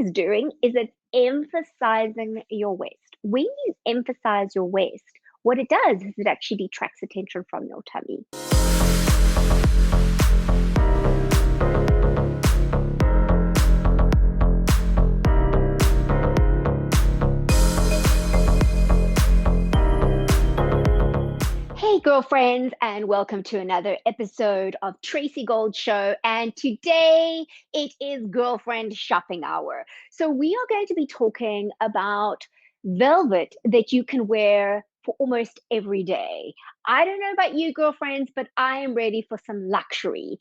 is doing is it's emphasizing your waist. When you emphasize your waist, what it does is it actually detracts attention from your tummy. Hey, girlfriends, and welcome to another episode of Tracy Gold Show. And today it is girlfriend shopping hour. So we are going to be talking about velvet that you can wear for almost every day. I don't know about you, girlfriends, but I am ready for some luxury.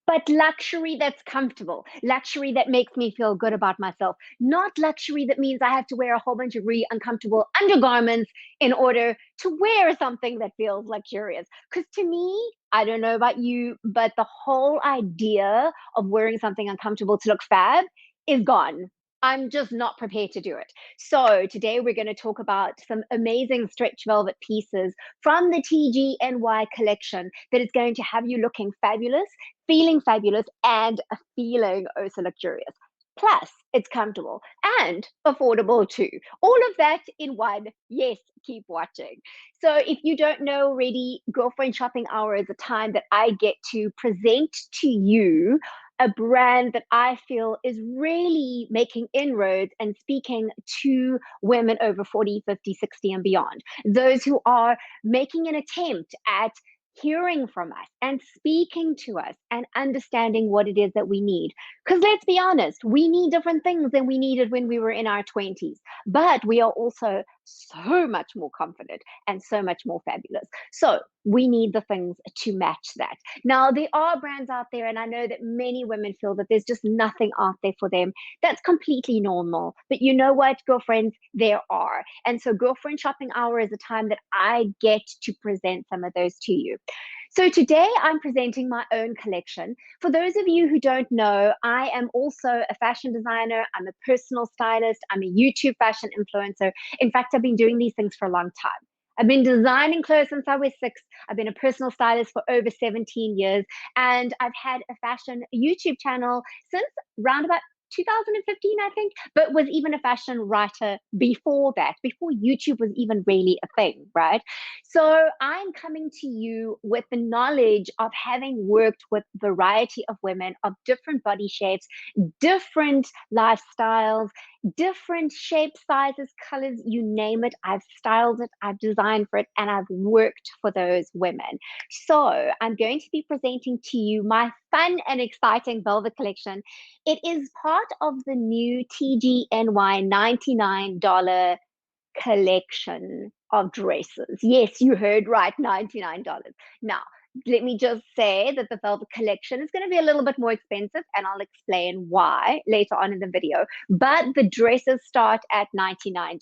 But luxury that's comfortable, luxury that makes me feel good about myself, not luxury that means I have to wear a whole bunch of really uncomfortable undergarments in order to wear something that feels luxurious. Because to me, I don't know about you, but the whole idea of wearing something uncomfortable to look fab is gone. I'm just not prepared to do it. So today we're going to talk about some amazing stretch velvet pieces from the TGNY collection that is going to have you looking fabulous, feeling fabulous, and feeling oh so luxurious. Plus, it's comfortable and affordable too. All of that in one. Yes, keep watching. So if you don't know already, Girlfriend Shopping Hour is a time that I get to present to you a brand that I feel is really making inroads and speaking to women over 40, 50, 60 and beyond. Those who are making an attempt at hearing from us and speaking to us and understanding what it is that we need. Because let's be honest, we need different things than we needed when we were in our 20s, but we are also so much more confident and so much more fabulous. So we need the things to match that. Now, there are brands out there, and I know that many women feel that there's just nothing out there for them. That's completely normal. But you know what, girlfriends? There are. And so Girlfriend Shopping Hour is a time that I get to present some of those to you. So today I'm presenting my own collection. For those of you who don't know, I am also a fashion designer. I'm a personal stylist. I'm a YouTube fashion influencer. In fact, I've been doing these things for a long time. I've been designing clothes since I was 6. I've been a personal stylist for over 17 years. And I've had a fashion YouTube channel since round about 2015, I think, but was even a fashion writer before that, before YouTube was even really a thing, right? So I'm coming to you with the knowledge of having worked with a variety of women of different body shapes, different lifestyles, different shapes, sizes, colors, you name it. I've styled it, I've designed for it, and I've worked for those women. So I'm going to be presenting to you my fun and exciting velvet collection. It is part of the new TGNY $99 collection of dresses. Yes, you heard right, $99. Now, let me just say that the velvet collection is going to be a little bit more expensive, and I'll explain why later on in the video. But the dresses start at $99.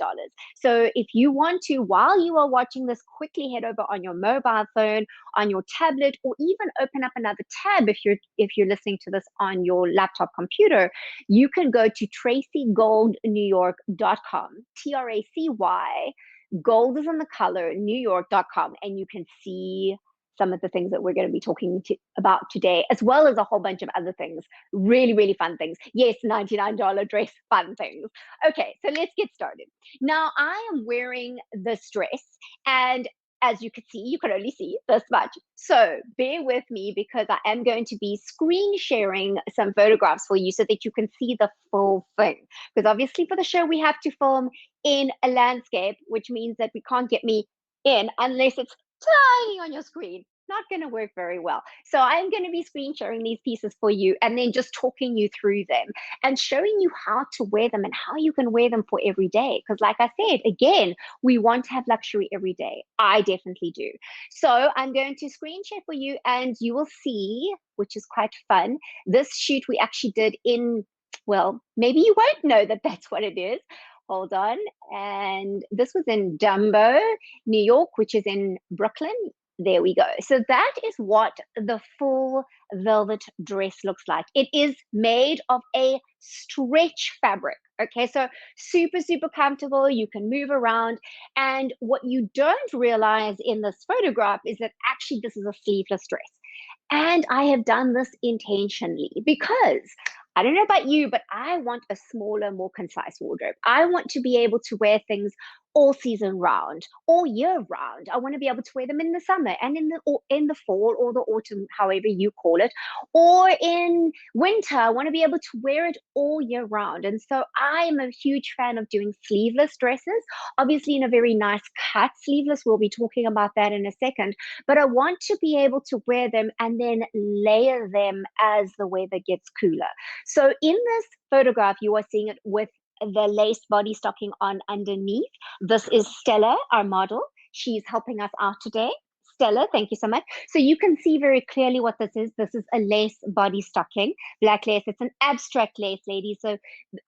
So if you want to, while you are watching this, quickly head over on your mobile phone, on your tablet, or even open up another tab if you're listening to this on your laptop computer. You can go to tracygoldnewyork.com, TRACY. Gold is in the color, newyork.com, and you can see some of the things that we're going to be talking about today, as well as a whole bunch of other things, really, really fun things. Yes, $99 dress, fun things. Okay, so let's get started. Now, I am wearing this dress, and as you can see, you can only see this much. So bear with me because I am going to be screen sharing some photographs for you so that you can see the full thing. Because obviously for the show, we have to film in a landscape, which means that we can't get me in unless it's tiny on your screen. Not going to work very well. So I'm going to be screen sharing these pieces for you and then just talking you through them and showing you how to wear them and how you can wear them for every day. Because like I said, again, we want to have luxury every day. I definitely do. So I'm going to screen share for you and you will see, which is quite fun. This shoot we actually did in, well, maybe you won't know that that's what it is. Hold on. And this was in Dumbo, New York, which is in Brooklyn. There we go. So that is what the full velvet dress looks like. It is made of a stretch fabric. Okay, so super, super comfortable. You can move around. And what you don't realize in this photograph is that actually this is a sleeveless dress. And I have done this intentionally because I don't know about you, but I want a smaller, more concise wardrobe. I want to be able to wear things all season round, all year round. I want to be able to wear them in the summer and in the fall or the autumn, however you call it, or in winter. I want to be able to wear it all year round. And so I am a huge fan of doing sleeveless dresses, obviously in a very nice cut sleeveless. We'll be talking about that in a second, but I want to be able to wear them and then layer them as the weather gets cooler. So in this photograph, you are seeing it with the lace body stocking on underneath. This is Stella, our model. She's helping us out today. Stella, thank you so much. So you can see very clearly what this is. This is a lace body stocking, black lace. It's an abstract lace, ladies. So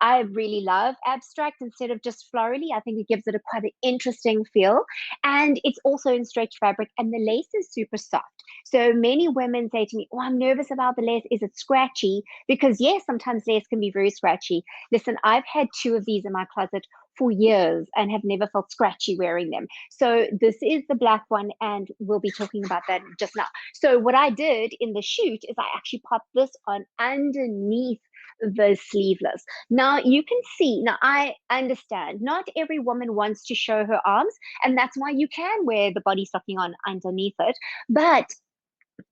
I really love abstract instead of just florally. I think it gives it a quite an interesting feel. And it's also in stretch fabric, and the lace is super soft. So many women say to me, oh, I'm nervous about the lace. Is it scratchy? Because yes, sometimes lace can be very scratchy. Listen, I've had 2 of these in my closet for years and have never felt scratchy wearing them. So this is the black one, and we'll be talking about that just now. So what I did in the shoot is I actually popped this on underneath the sleeveless. Now you can see, now I understand not every woman wants to show her arms, and that's why you can wear the body stocking on underneath it. But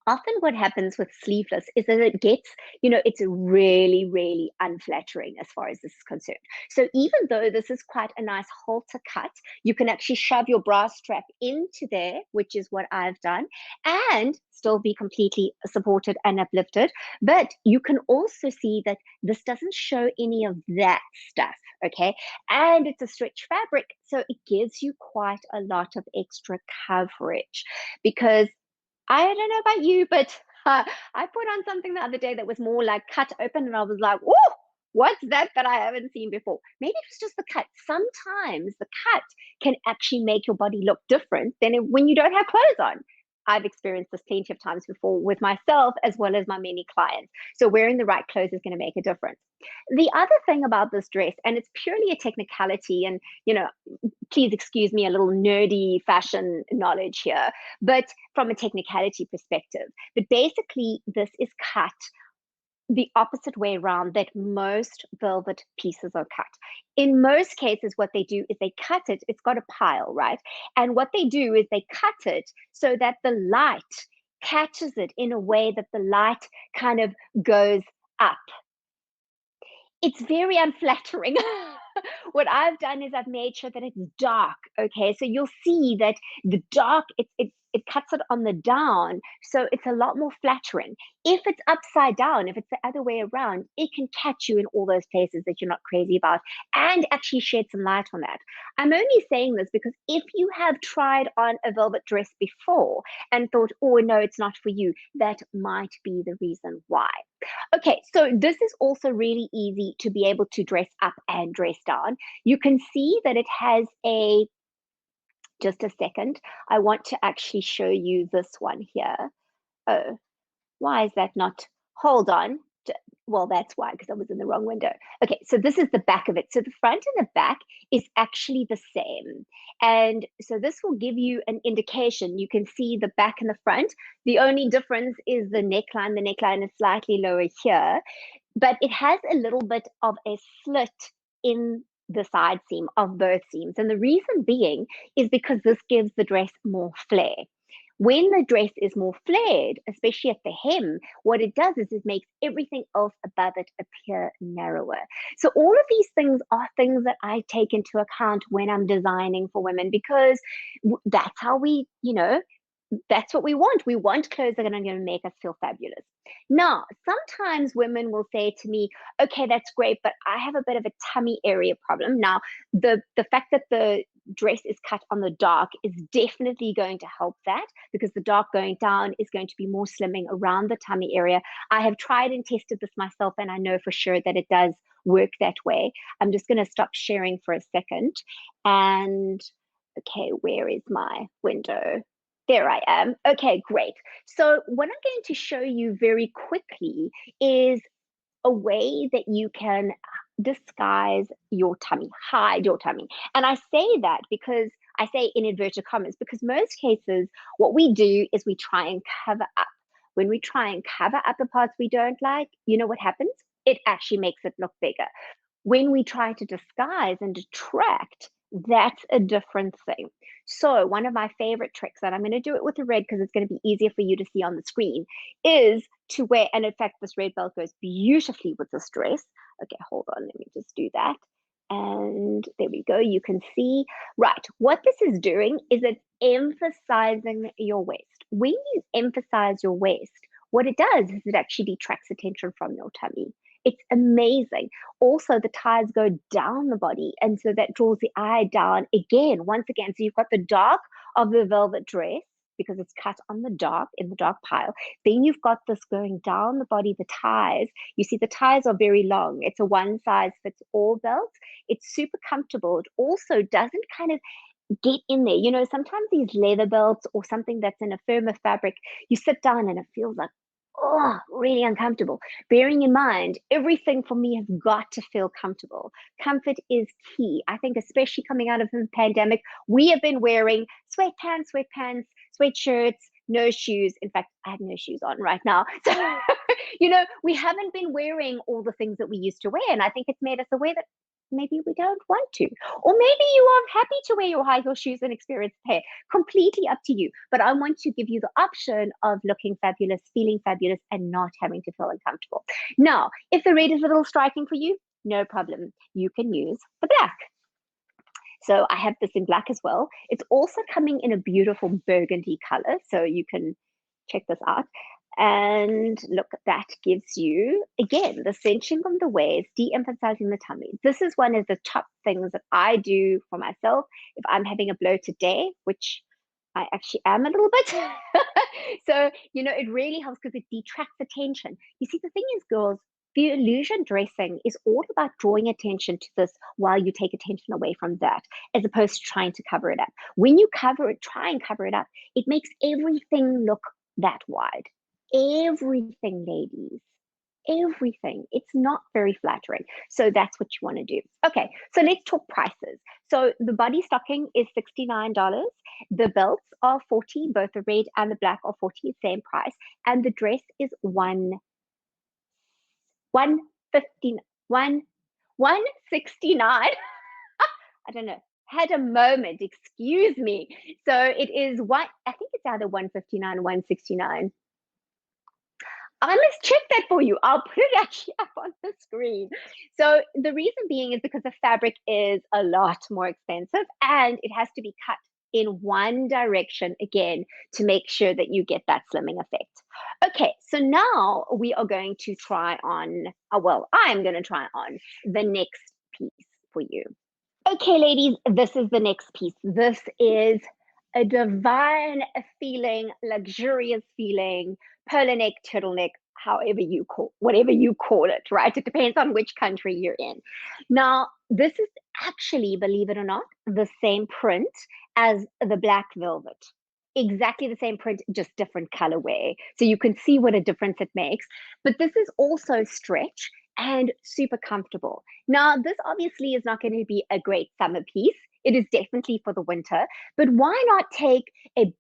often what happens with sleeveless is that it gets, it's really, really unflattering as far as this is concerned. So even though this is quite a nice halter cut, you can actually shove your bra strap into there, which is what I've done, and still be completely supported and uplifted. But you can also see that this doesn't show any of that stuff, okay? And it's a stretch fabric, so it gives you quite a lot of extra coverage, because I don't know about you, but I put on something the other day that was more like cut open, and I was like, "Whoa, what's that I haven't seen before?" Maybe it was just the cut. Sometimes the cut can actually make your body look different than when you don't have clothes on. I've experienced this plenty of times before with myself as well as my many clients. So wearing the right clothes is going to make a difference. The other thing about this dress, and it's purely a technicality, and please excuse me, a little nerdy fashion knowledge here, but from a technicality perspective. But basically, this is cut the opposite way around that most velvet pieces are cut. In most cases, what they do is they cut it, it's got a pile, right? And what they do is they cut it so that the light catches it in a way that the light kind of goes up. It's very unflattering. What I've done is I've made sure that it's dark. Okay, so you'll see that the dark, it cuts it on the down, so it's a lot more flattering. If it's upside down, if it's the other way around, it can catch you in all those places that you're not crazy about, and actually shed some light on that. I'm only saying this because if you have tried on a velvet dress before and thought, oh no, it's not for you, that might be the reason why. Okay, so this is also really easy to be able to dress up and dress down. You can see that it has just a second. I want to actually show you this one here. Oh, why is that not? Hold on. Well, that's why, because I was in the wrong window. Okay, so this is the back of it. So the front and the back is actually the same. And so this will give you an indication. You can see the back and the front. The only difference is the neckline. The neckline is slightly lower here, but it has a little bit of a slit in the side seam of both seams. And the reason being is because this gives the dress more flair. When the dress is more flared, especially at the hem, what it does is it makes everything else above it appear narrower. So all of these things are things that I take into account when I'm designing for women, because that's how that's what we want. We want clothes that are going to make us feel fabulous. Now, sometimes women will say to me, okay, that's great, but I have a bit of a tummy area problem. Now, the fact that the dress is cut on the dark is definitely going to help that, because the dark going down is going to be more slimming around the tummy area. I have tried and tested this myself, and I know for sure that it does work that way. I'm just going to stop sharing for a second. And okay, where is my window? There I am. Okay, great. So what I'm going to show you very quickly is a way that you can disguise your tummy, hide your tummy. And I say that because I say in inverted commas, because most cases, what we do is we try and cover up. When we try and cover up the parts we don't like, you know what happens? it actually makes it look bigger. When we try to disguise and detract, that's a different thing. So one of my favorite tricks, and I'm going to do it with the red because it's going to be easier for you to see on the screen, is to wear, and in fact, this red belt goes beautifully with this dress. Okay, hold on, let me just do that. And there we go, you can see. Right, what this is doing is it's emphasizing your waist. When you emphasize your waist, what it does is it actually detracts attention from your tummy. It's amazing. Also, the ties go down the body, and so that draws the eye down again, once again. So you've got the dark of the velvet dress because it's cut on the dark, in the dark pile. Then you've got this going down the body, the ties. You see the ties are very long. It's a one size fits all belt. It's super comfortable. It also doesn't kind of get in there. You know, sometimes these leather belts or something that's in a firmer fabric, you sit down and it feels like, oh, really uncomfortable. Bearing in mind, everything for me has got to feel comfortable. Comfort is key. I think, especially coming out of the pandemic, we have been wearing sweatpants, sweatshirts, no shoes. In fact, I have no shoes on right now. So, you know, we haven't been wearing all the things that we used to wear. And I think it's made us aware that maybe we don't want to. Or maybe you are happy to wear your high heel shoes and experience hair. Completely up to you. But I want to give you the option of looking fabulous, feeling fabulous, and not having to feel uncomfortable. Now, if the red is a little striking for you, no problem. You can use the black. So I have this in black as well. It's also coming in a beautiful burgundy color. So you can check this out. And look, that gives you, again, the cinching of the waist, de-emphasizing the tummy. This is one of the top things that I do for myself if I'm having a bloated day, which I actually am a little bit. So, you know, it really helps because it detracts attention. You see, the thing is, girls, the illusion dressing is all about drawing attention to this while you take attention away from that, as opposed to trying to cover it up. When you cover it, try and cover it up, it makes everything look that wide. Everything, ladies. Everything. It's not very flattering. So that's what you want to do. Okay, so let's talk prices. So the body stocking is $69. The belts are $40. Both the red and the black are $40, same price. And the dress is $169. I don't know. Had a moment, excuse me. So it is one, I think it's either 159 or 169. I must check that for you. I'll put it actually up on the screen. So the reason being is because the fabric is a lot more expensive and it has to be cut in one direction again to make sure that you get that slimming effect. Okay, so now we are going to try on, well, I'm going to try on the next piece for you. Okay, ladies, this is the next piece. This is a divine feeling, luxurious feeling, polo neck, turtleneck, whatever you call it, right? It depends on which country you're in. Now, this is actually, believe it or not, the same print as the black velvet. Exactly the same print, just different colorway. So you can see what a difference it makes. But this is also stretch and super comfortable. Now, this obviously is not going to be a great summer piece. It is definitely for the winter, but why not take a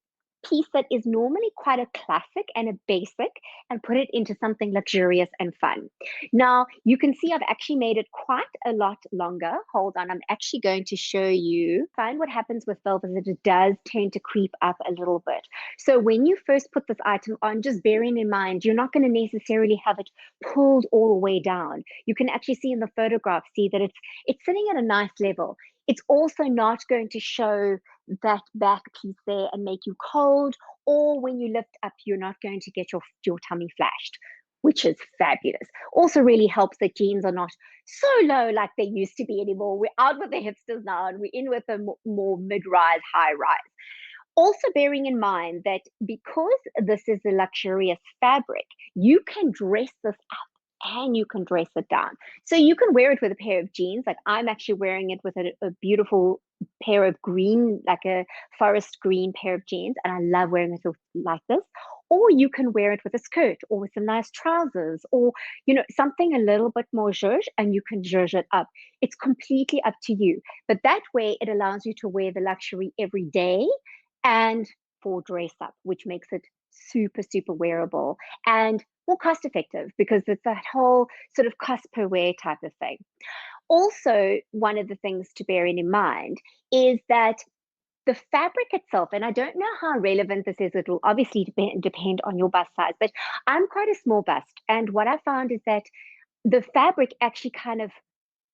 piece that is normally quite a classic and a basic and put it into something luxurious and fun. Now, you can see I've actually made it quite a lot longer. Hold on, I'm actually going to show you. Find what happens with velvet is that it does tend to creep up a little bit. So when you first put this item on, just bearing in mind, you're not going to necessarily have it pulled all the way down. You can actually see in the photograph, see that it's sitting at a nice level. It's also not going to show that back piece there and make you cold, or when you lift up, you're not going to get your tummy flashed, which is fabulous. Also really helps that jeans are not so low like they used to be anymore. We're out with the hipsters now and we're in with a more mid-rise, high-rise. Also bearing in mind that because this is a luxurious fabric, you can dress this up and you can dress it down. So you can wear it with a pair of jeans. Like I'm actually wearing it with a beautiful pair of green, like a forest green pair of jeans. And I love wearing it like this. Or you can wear it with a skirt or with some nice trousers or, you know, something a little bit more zhuzh, and you can zhuzh it up. It's completely up to you. But that way it allows you to wear the luxury every day and for dress up, which makes it super, super wearable. And more cost effective because it's that whole sort of cost per wear type of thing. Also, one of the things to bear in mind is that the fabric itself, and I don't know how relevant this is, it will obviously depend on your bust size, but I'm quite a small bust. And what I found is that the fabric actually kind of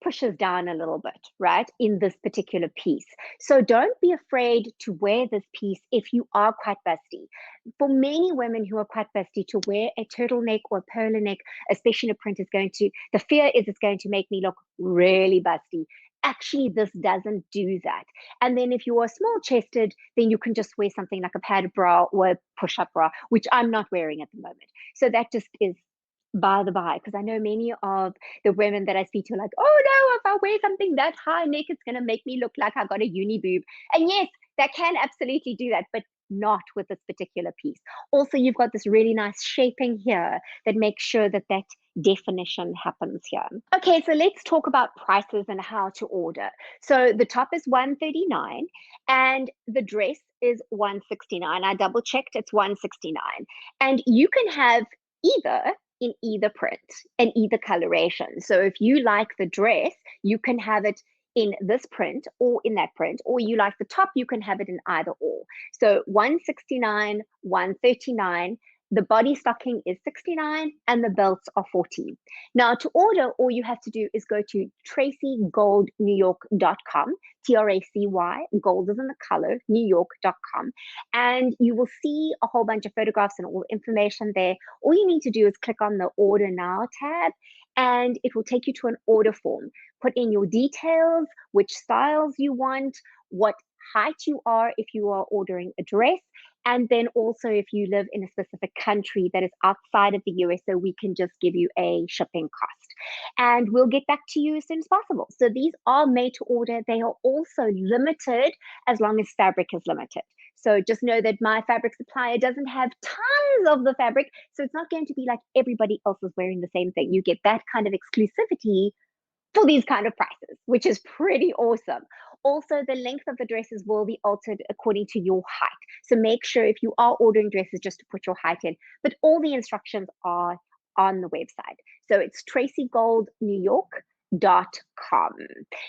pushes down a little bit, right, in this particular piece. So don't be afraid to wear this piece if you are quite busty. For many women who are quite busty, to wear a turtleneck or a polo neck, especially in a print, is going to, the fear is it's going to make me look really busty. Actually, this doesn't do that. And then if you are small chested, then you can just wear something like a padded bra or a push-up bra, which I'm not wearing at the moment. So that just is by the by, because I know many of the women that I speak to are like, oh no, if I wear something that high neck, it's going to make me look like I got a uni boob. And yes, that can absolutely do that, but not with this particular piece. Also, you've got this really nice shaping here that makes sure that that definition happens here. Okay, so let's talk about prices and how to order. So the top is $139 and the dress is $169. I double checked, it's $169. And you can have either in either print and either coloration. So if you like the dress, you can have it in this print or in that print, or you like the top, you can have it in either or. So $169, $139. The body stocking is $69 and the belts are $40. Now to order, all you have to do is go to tracygoldnewyork.com, Tracy, gold is in the color, newyork.com, and you will see a whole bunch of photographs and all the information there. All you need to do is click on the Order Now tab, and it will take you to an order form. Put in your details, which styles you want, what height you are if you are ordering a dress, and then also if you live in a specific country that is outside of the US, so we can just give you a shipping cost. And we'll get back to you as soon as possible. So these are made to order. They are also limited as long as fabric is limited. So just know that my fabric supplier doesn't have tons of the fabric, so it's not going to be like everybody else is wearing the same thing. You get that kind of exclusivity for these kind of prices, which is pretty awesome. Also, the length of the dresses will be altered according to your height. So make sure if you are ordering dresses just to put your height in, but all the instructions are on the website. So it's tracygoldnewyork.com.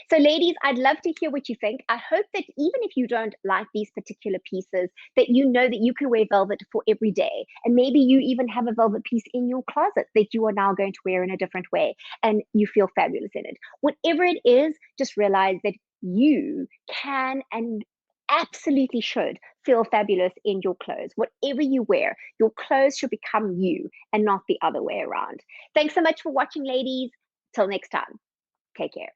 So ladies, I'd love to hear what you think. I hope that even if you don't like these particular pieces, that you know that you can wear velvet for every day. And maybe you even have a velvet piece in your closet that you are now going to wear in a different way and you feel fabulous in it. Whatever it is, just realize that you can and absolutely should feel fabulous in your clothes. Whatever you wear, your clothes should become you and not the other way around. Thanks so much for watching, ladies. Till next time, take care.